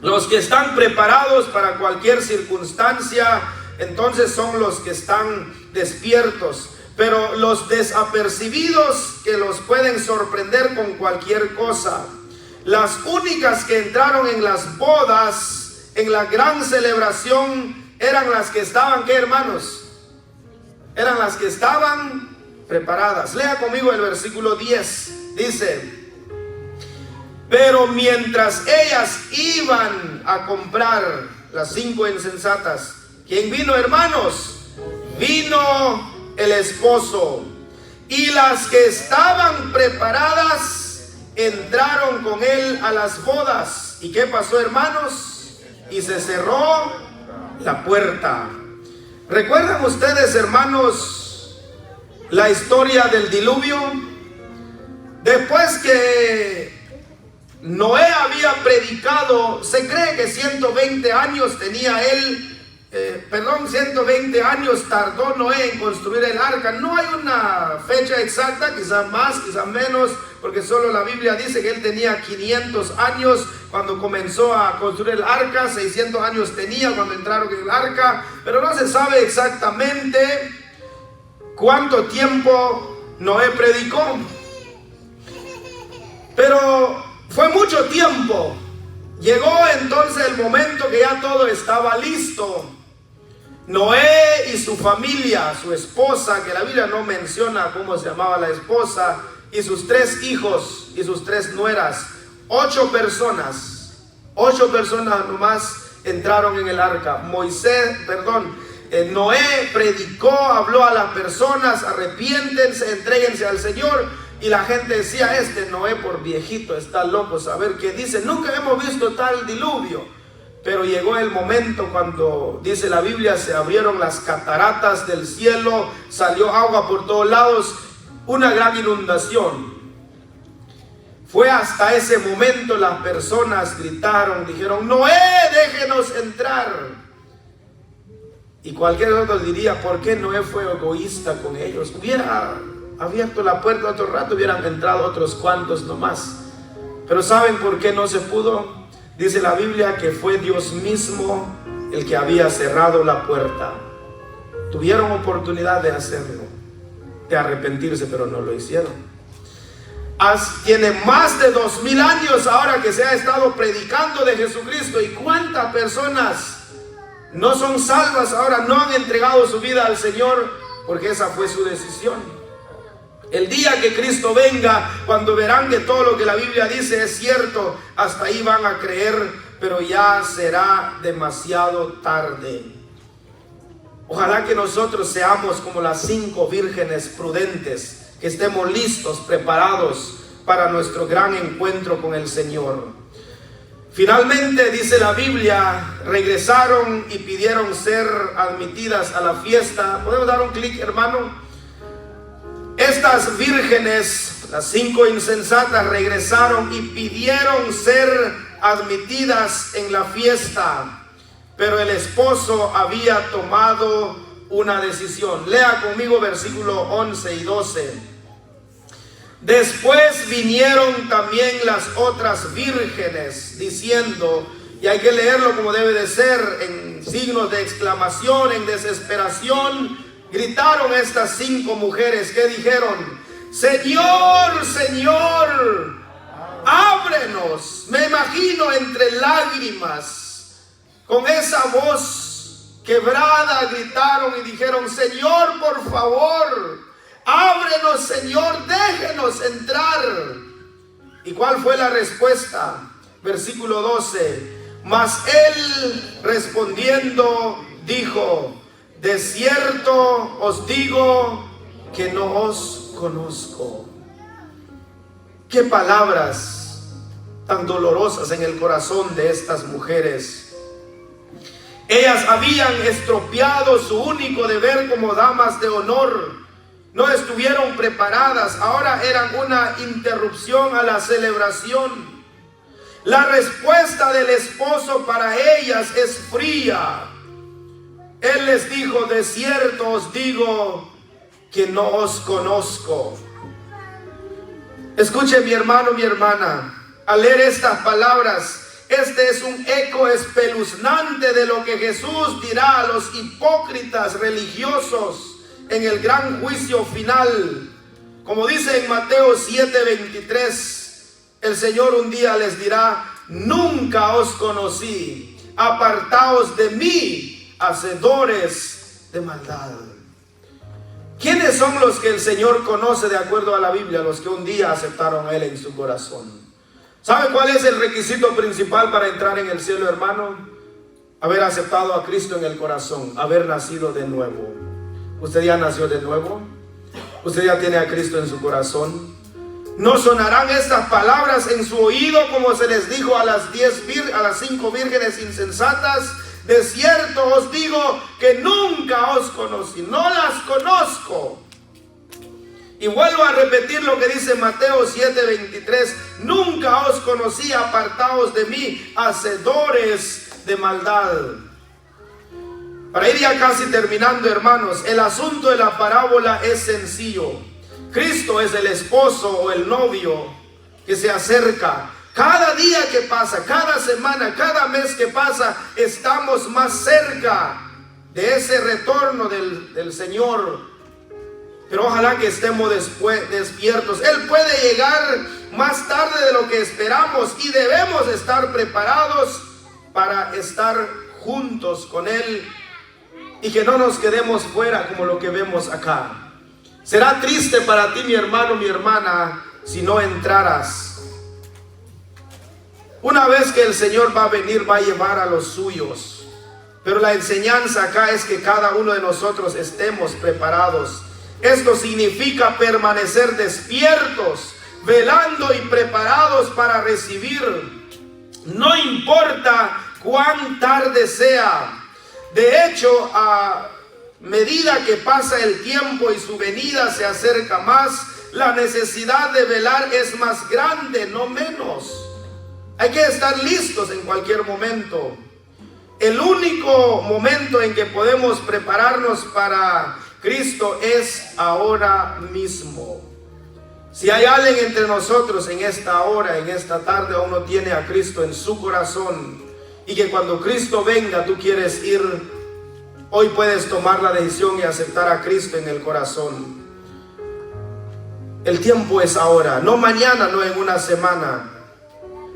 Los que están preparados para cualquier circunstancia, entonces son los que están despiertos. Pero los desapercibidos, que los pueden sorprender con cualquier cosa, las únicas que entraron en las bodas, en la gran celebración, eran las que estaban, ¿qué, hermanos? Eran las que estaban preparadas. Lea conmigo el versículo 10. Dice: pero mientras ellas iban a comprar, las 5 insensatas, ¿quién vino, hermanos? Vino el esposo, y las que estaban preparadas entraron con él a las bodas. ¿Y qué pasó, hermanos? Y se cerró la puerta. ¿Recuerdan ustedes, hermanos, la historia del diluvio? Después que Noé había predicado, se cree que 120 años tenía él. 120 años tardó Noé en construir el arca. No hay una fecha exacta, quizás más, quizás menos, porque solo la Biblia dice que él tenía 500 años cuando comenzó a construir el arca, 600 años tenía cuando entraron en el arca, pero no se sabe exactamente cuánto tiempo Noé predicó. Pero fue mucho tiempo. Llegó entonces el momento que ya todo estaba listo. Noé y su familia, su esposa, que la Biblia no menciona cómo se llamaba la esposa, y sus 3 hijos y sus 3 nueras, 8 personas nomás entraron en el arca. Noé predicó, habló a las personas: arrepiéntense, entréguense al Señor. Y la gente decía: Noé por viejito está loco, saber qué dice, nunca hemos visto tal diluvio. Pero llegó el momento cuando, dice la Biblia, se abrieron las cataratas del cielo, salió agua por todos lados, una gran inundación. Fue hasta ese momento las personas gritaron, dijeron: Noé, déjenos entrar. Y cualquier otro diría: ¿por qué Noé fue egoísta con ellos? Hubiera abierto la puerta otro rato, hubieran entrado otros cuantos nomás. Pero ¿saben por qué no se pudo? Dice la Biblia que fue Dios mismo el que había cerrado la puerta. Tuvieron oportunidad de hacerlo, de arrepentirse, pero no lo hicieron. Tiene más de 2000 años ahora que se ha estado predicando de Jesucristo. ¿Y cuántas personas no son salvas ahora, no han entregado su vida al Señor? Porque esa fue su decisión. El día que Cristo venga, cuando verán que todo lo que la Biblia dice es cierto, hasta ahí van a creer, pero ya será demasiado tarde. Ojalá que nosotros seamos como las 5 vírgenes prudentes, que estemos listos, preparados para nuestro gran encuentro con el Señor. Finalmente, dice la Biblia, regresaron y pidieron ser admitidas a la fiesta. ¿Podemos dar un clic, hermano? Estas vírgenes, las 5 insensatas, regresaron y pidieron ser admitidas en la fiesta, pero el esposo había tomado una decisión. Lea conmigo versículo 11 y 12. Después vinieron también las otras vírgenes, diciendo, y hay que leerlo como debe de ser, en signos de exclamación, en desesperación. Gritaron estas 5 mujeres, que dijeron: Señor, Señor, ábrenos. Me imagino entre lágrimas, con esa voz quebrada, gritaron y dijeron: Señor, por favor, ábrenos, Señor, déjenos entrar. ¿Y cuál fue la respuesta? Versículo 12. Mas él respondiendo dijo: de cierto os digo que no os conozco. Qué palabras tan dolorosas en el corazón de estas mujeres. Ellas habían estropeado su único deber como damas de honor. No estuvieron preparadas. Ahora eran una interrupción a la celebración. La respuesta del esposo para ellas es fría. Él les dijo: de cierto os digo que no os conozco. Escuche, mi hermano, mi hermana, al leer estas palabras, este es un eco espeluznante de lo que Jesús dirá a los hipócritas religiosos en el gran juicio final. Como dice en Mateo 7:23, el Señor un día les dirá: nunca os conocí, apartaos de mí, hacedores de maldad. ¿Quiénes son los que el Señor conoce de acuerdo a la Biblia? Los que un día aceptaron a Él en su corazón. ¿Sabe cuál es el requisito principal para entrar en el cielo, hermano? Haber aceptado a Cristo en el corazón, haber nacido de nuevo. ¿Usted ya nació de nuevo? ¿Usted ya tiene a Cristo en su corazón? ¿No sonarán estas palabras en su oído como se les dijo a las 5 vírgenes insensatas? De cierto os digo que nunca os conocí, no las conozco. Y vuelvo a repetir lo que dice Mateo 7:23: nunca os conocí, apartaos de mí, hacedores de maldad. Para ir ya casi terminando, hermanos, el asunto de la parábola es sencillo. Cristo es el esposo o el novio que se acerca. Cada día que pasa, cada semana, cada mes que pasa, estamos más cerca de ese retorno del Señor. Pero ojalá que estemos despiertos. Él puede llegar más tarde de lo que esperamos y debemos estar preparados para estar juntos con Él y que no nos quedemos fuera como lo que vemos acá. Será triste para ti, mi hermano, mi hermana, si no entraras. Una vez que el Señor va a venir, va a llevar a los suyos. Pero la enseñanza acá es que cada uno de nosotros estemos preparados. Esto significa permanecer despiertos, velando y preparados para recibir. No importa cuán tarde sea. De hecho, a medida que pasa el tiempo y su venida se acerca más, la necesidad de velar es más grande, no menos. Hay que estar listos en cualquier momento. El único momento en que podemos prepararnos para Cristo es ahora mismo. Si hay alguien entre nosotros en esta hora, en esta tarde, aún no tiene a Cristo en su corazón, y que cuando Cristo venga tú quieres ir, hoy puedes tomar la decisión y aceptar a Cristo en el corazón. El tiempo es ahora, no mañana, no en una semana.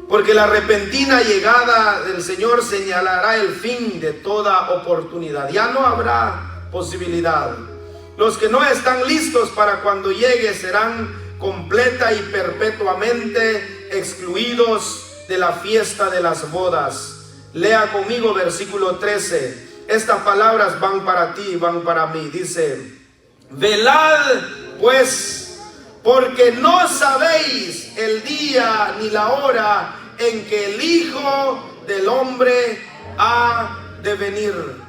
Porque la repentina llegada del Señor señalará el fin de toda oportunidad. Ya no habrá posibilidad. Los que no están listos para cuando llegue serán completa y perpetuamente excluidos de la fiesta de las bodas. Lea conmigo versículo 13. Estas palabras van para ti y van para mí. Dice: velad pues, porque no sabéis el día ni la hora en que el Hijo del Hombre ha de venir.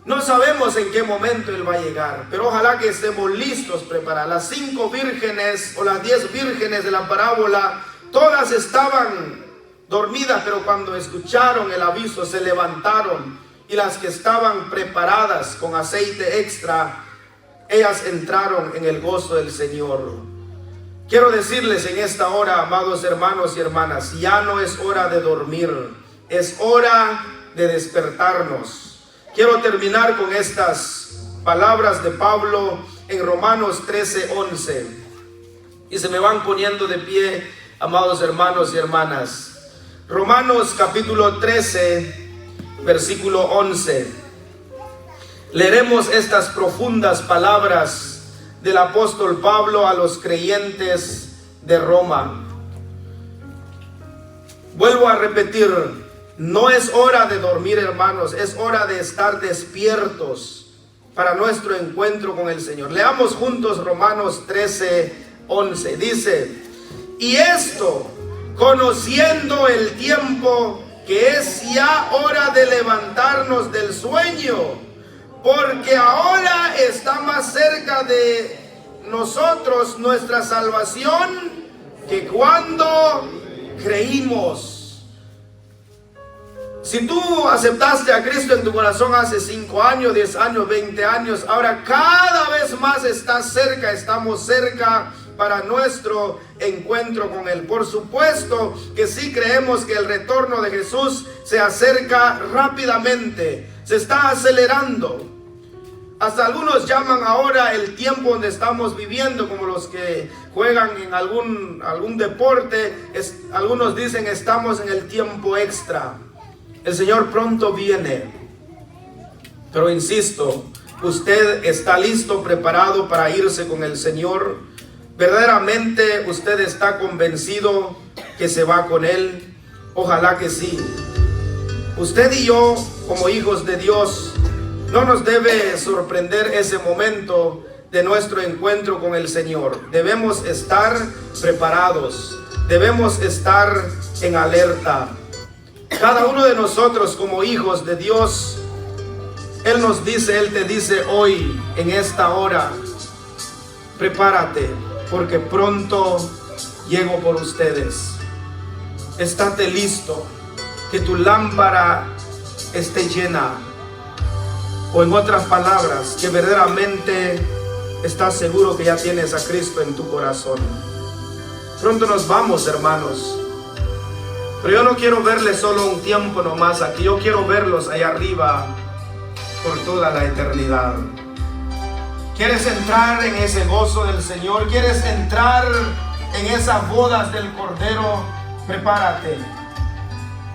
No sabemos en qué momento Él va a llegar, pero ojalá que estemos listos, preparados. Las 5 vírgenes o las 10 vírgenes de la parábola, todas estaban dormidas, pero cuando escucharon el aviso se levantaron, y las que estaban preparadas con aceite extra, ellas entraron en el gozo del Señor. Quiero decirles en esta hora, amados hermanos y hermanas, ya no es hora de dormir, es hora de despertarnos. Quiero terminar con estas palabras de Pablo en Romanos 13:11. Y se me van poniendo de pie, amados hermanos y hermanas. Romanos capítulo 13, versículo 11. Leeremos estas profundas palabras del apóstol Pablo a los creyentes de Roma. Vuelvo a repetir, no es hora de dormir, hermanos, es hora de estar despiertos para nuestro encuentro con el Señor. Leamos juntos Romanos 13:11. Dice: y esto, conociendo el tiempo, que es ya hora de levantarnos del sueño, porque ahora está más cerca de nosotros nuestra salvación que cuando creímos. Si tú aceptaste a Cristo en tu corazón hace 5 años, 10 años, 20 años, ahora cada vez más estás cerca, estamos cerca para nuestro encuentro con Él. Por supuesto que sí creemos que el retorno de Jesús se acerca rápidamente, se está acelerando. Hasta algunos llaman ahora el tiempo donde estamos viviendo, como los que juegan en algún deporte, algunos dicen estamos en el tiempo extra. El Señor pronto viene, pero insisto, usted está listo, preparado para irse con el Señor. ¿Verdaderamente usted está convencido que se va con Él? Ojalá que sí. Usted y yo, como hijos de Dios, no nos debe sorprender ese momento de nuestro encuentro con el Señor. Debemos estar preparados, debemos estar en alerta. Cada uno de nosotros como hijos de Dios, Él nos dice, Él te dice hoy, en esta hora, prepárate, porque pronto llego por ustedes. Estate listo, que tu lámpara esté llena. O en otras palabras, que verdaderamente estás seguro que ya tienes a Cristo en tu corazón. Pronto nos vamos, hermanos. Pero yo no quiero verles solo un tiempo nomás aquí. Yo quiero verlos allá arriba por toda la eternidad. ¿Quieres entrar en ese gozo del Señor? ¿Quieres entrar en esas bodas del Cordero? Prepárate.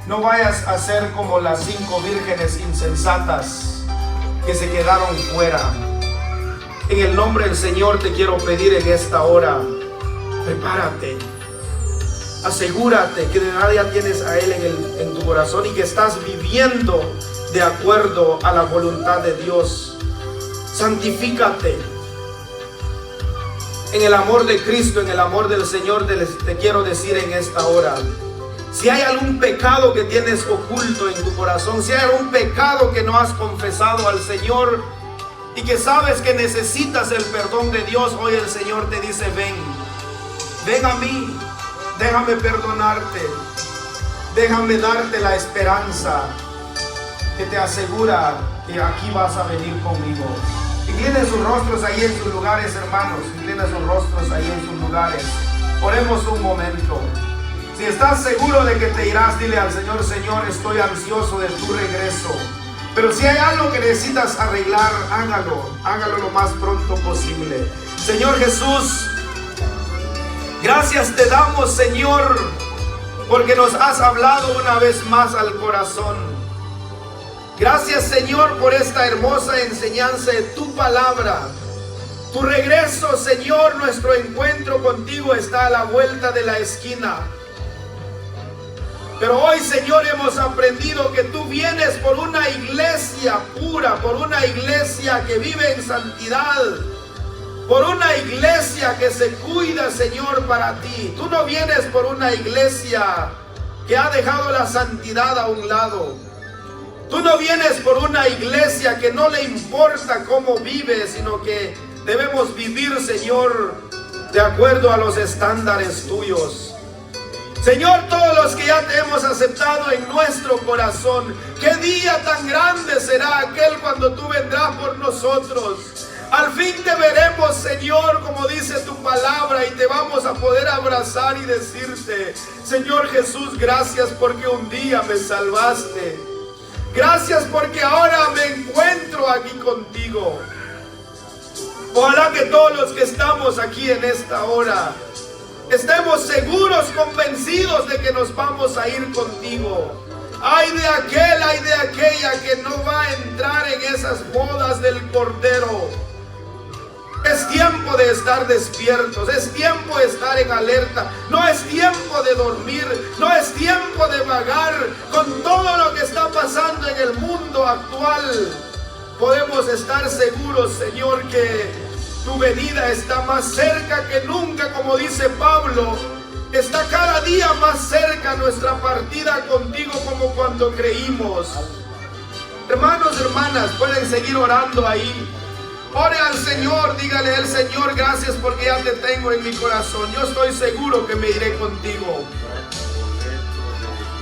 No vayas a ser como las 5 vírgenes insensatas que se quedaron fuera. En el nombre del Señor te quiero pedir en esta hora, prepárate. Asegúrate que de verdad ya tienes a Él en tu corazón y que estás viviendo de acuerdo a la voluntad de Dios. Santifícate. En el amor de Cristo, en el amor del Señor, te quiero decir en esta hora, si hay algún pecado que tienes oculto en tu corazón, si hay algún pecado que no has confesado al Señor y que sabes que necesitas el perdón de Dios, hoy el Señor te dice, ven a mí, déjame perdonarte, déjame darte la esperanza que te asegura que aquí vas a venir conmigo. Inclinen sus rostros ahí en sus lugares, hermanos, inclinen sus rostros ahí en sus lugares. Oremos un momento. Si estás seguro de que te irás, dile al Señor, Señor, estoy ansioso de tu regreso. Pero si hay algo que necesitas arreglar, hágalo lo más pronto posible. Señor Jesús, gracias te damos, Señor, porque nos has hablado una vez más al corazón. Gracias, Señor, por esta hermosa enseñanza de tu palabra. Tu regreso, Señor, nuestro encuentro contigo está a la vuelta de la esquina. Pero hoy, Señor, hemos aprendido que tú vienes por una iglesia pura, por una iglesia que vive en santidad, por una iglesia que se cuida, Señor, para ti. Tú no vienes por una iglesia que ha dejado la santidad a un lado. Tú no vienes por una iglesia que no le importa cómo vive, sino que debemos vivir, Señor, de acuerdo a los estándares tuyos. Señor, todos los que ya te hemos aceptado en nuestro corazón, qué día tan grande será aquel cuando tú vendrás por nosotros. Al fin te veremos, Señor, como dice tu palabra, y te vamos a poder abrazar y decirte, Señor Jesús, gracias porque un día me salvaste. Gracias porque ahora me encuentro aquí contigo. Ojalá que todos los que estamos aquí en esta hora estemos seguros, convencidos de que nos vamos a ir contigo. Ay de aquel, ay de aquella que no va a entrar en esas bodas del Cordero. Es tiempo de estar despiertos, es tiempo de estar en alerta. No es tiempo de dormir, no es tiempo de vagar. Con todo lo que está pasando en el mundo actual, podemos estar seguros, Señor, que tu venida está más cerca que nunca, como dice Pablo. Está cada día más cerca nuestra partida contigo, como cuando creímos. Hermanos, hermanas, pueden seguir orando ahí. Ore al Señor, dígale al Señor: gracias porque ya te tengo en mi corazón. Yo estoy seguro que me iré contigo.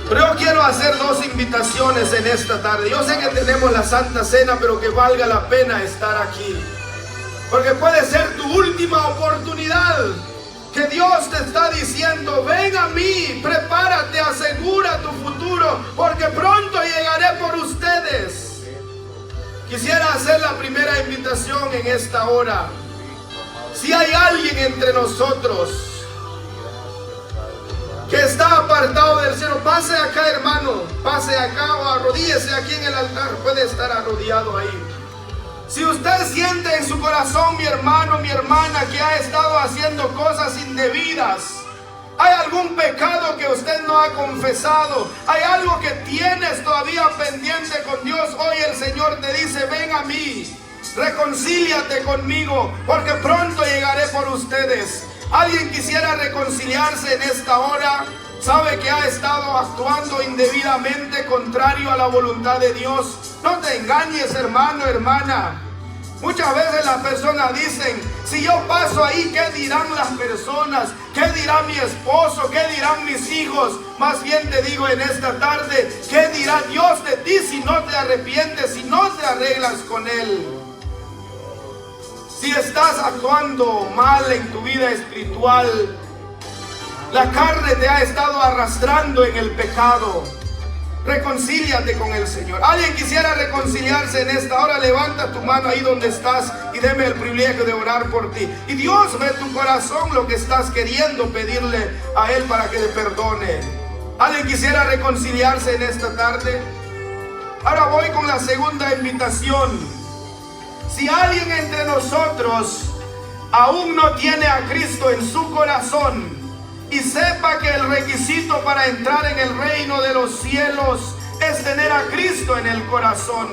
Pero yo quiero hacer dos invitaciones en esta tarde. Yo sé que tenemos la Santa Cena, pero que valga la pena estar aquí, porque puede ser tu última oportunidad. Que Dios te está diciendo: ven a mí, prepárate, asegura tu futuro, porque pronto llegaré por ustedes. Quisiera hacer la primera invitación en esta hora. Si hay alguien entre nosotros que está apartado del cielo, pase acá, hermano, pase acá o arrodíllese aquí en el altar. Puede estar arrodillado ahí. Si usted siente en su corazón, mi hermano, mi hermana, que ha estado haciendo cosas indebidas, hay algún pecado que usted no ha confesado, hay algo que tienes todavía pendiente con Dios, hoy el Señor te dice: ven a mí, reconcíliate conmigo, porque pronto llegaré por ustedes. ¿Alguien quisiera reconciliarse en esta hora? ¿Sabe que ha estado actuando indebidamente contrario a la voluntad de Dios? No te engañes, hermano, hermana. Muchas veces las personas dicen: si yo paso ahí, ¿qué dirán las personas? ¿Qué dirá mi esposo? ¿Qué dirán mis hijos? Más bien te digo en esta tarde: ¿qué dirá Dios de ti si no te arrepientes, si no te arreglas con Él? Si estás actuando mal en tu vida espiritual, la carne te ha estado arrastrando en el pecado, reconcíliate con el Señor. ¿Alguien quisiera reconciliarse en esta hora? Levanta tu mano ahí donde estás y deme el privilegio de orar por ti. Y Dios ve tu corazón, lo que estás queriendo pedirle a Él para que te perdone. ¿Alguien quisiera reconciliarse en esta tarde? Ahora voy con la segunda invitación. Si alguien entre nosotros aún no tiene a Cristo en su corazón, y sepa que el requisito para entrar en el reino de los cielos es tener a Cristo en el corazón.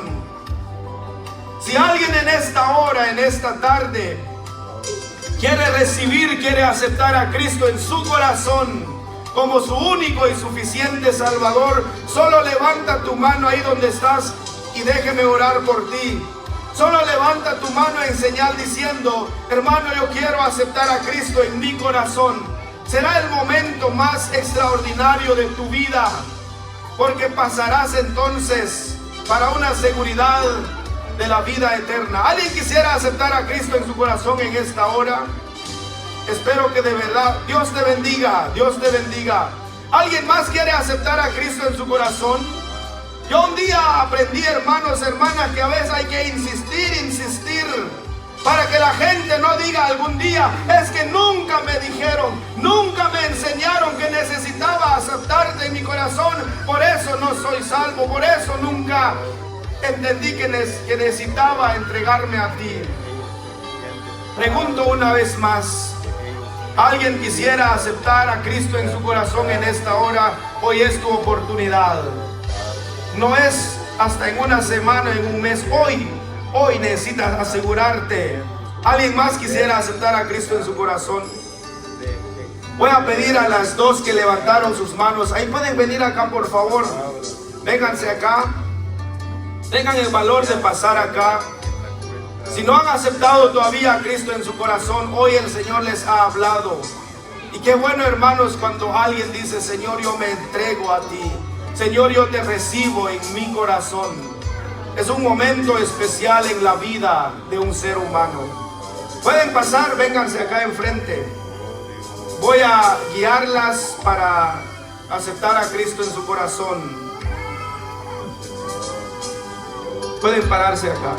Si alguien en esta hora, en esta tarde, quiere recibir, quiere aceptar a Cristo en su corazón como su único y suficiente Salvador, solo levanta tu mano ahí donde estás y déjeme orar por ti. Solo levanta tu mano en señal diciendo: hermano, yo quiero aceptar a Cristo en mi corazón. Será el momento más extraordinario de tu vida, porque pasarás entonces para una seguridad de la vida eterna. ¿Alguien quisiera aceptar a Cristo en su corazón en esta hora? Espero que de verdad. Dios te bendiga, Dios te bendiga. ¿Alguien más quiere aceptar a Cristo en su corazón? Yo un día aprendí, hermanos, hermanas, que a veces hay que insistir, para que la gente no diga algún día: es que nunca me dijeron, nunca me enseñaron que necesitaba aceptarte en mi corazón, por eso no soy salvo, por eso nunca entendí que necesitaba entregarme a ti. Pregunto una vez más: ¿alguien quisiera aceptar a Cristo en su corazón en esta hora? Hoy es tu oportunidad. No es hasta en una semana, en un mes. Hoy necesitas asegurarte. ¿Alguien más quisiera aceptar a Cristo en su corazón? Voy a pedir a las dos que levantaron sus manos. Ahí pueden venir acá, por favor. Vénganse acá. Tengan el valor de pasar acá. Si no han aceptado todavía a Cristo en su corazón, hoy el Señor les ha hablado. Y qué bueno, hermanos, cuando alguien dice: Señor, yo me entrego a ti. Señor, yo te recibo en mi corazón. Es un momento especial en la vida de un ser humano. Pueden pasar, vénganse acá enfrente. Voy a guiarlas para aceptar a Cristo en su corazón. Pueden pararse acá.